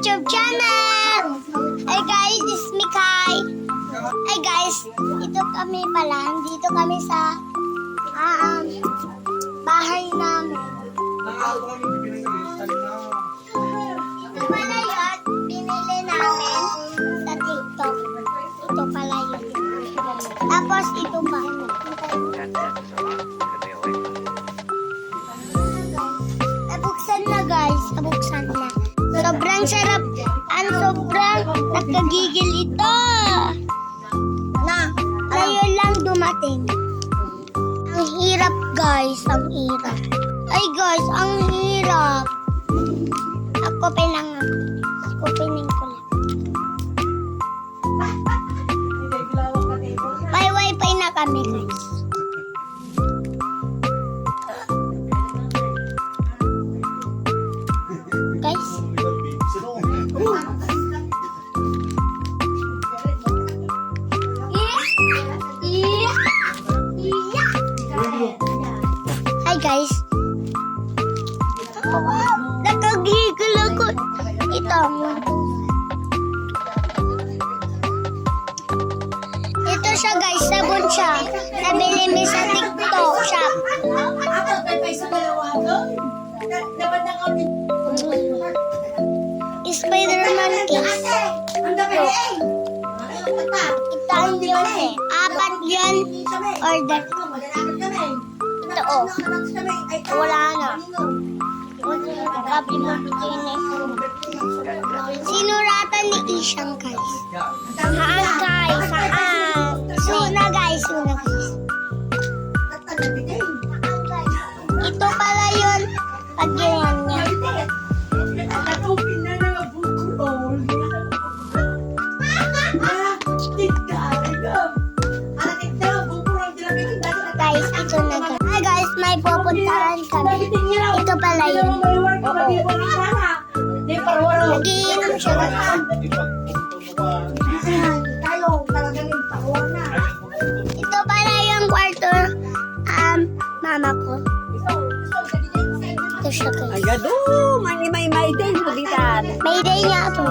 YouTube channel! Hey guys, this is Mikay. Hey guys, ito kami pala. Dito kami sa bahay namin. Ito pala yun, binili namin sa TikTok. Ito pala yun. Tapos ito pa. Nabuksan na guys, nabuksan na. Sobrang sarap. Sobrang nakagigil ito. Ngayon lang dumating. Ang hirap guys, ang hirap. Ay guys, ang hirap. Ako pinang ko lang. May wifi na kami guys. Guys. Hi guys. Nakagigil ako. Ito. Ito siya guys, sabon siya. Nabili mo sa TikTok shop. Spider-Man case. Ito yun eh. 4 yun. Order. Ito oh. Wala na. Sinuratan ni Ishang guys. Saan guys? Saan? Suna guys. Suna guys. Ito pala yun. Pag yun niya. Guys, ito na guys. Hi guys, may pupuntahan kami. Ito pala yun. Nagiinom siya guys. Ito pala yung kwarto mama ko. Ito siya guys. Agad may day mo ditan. May day niya ito.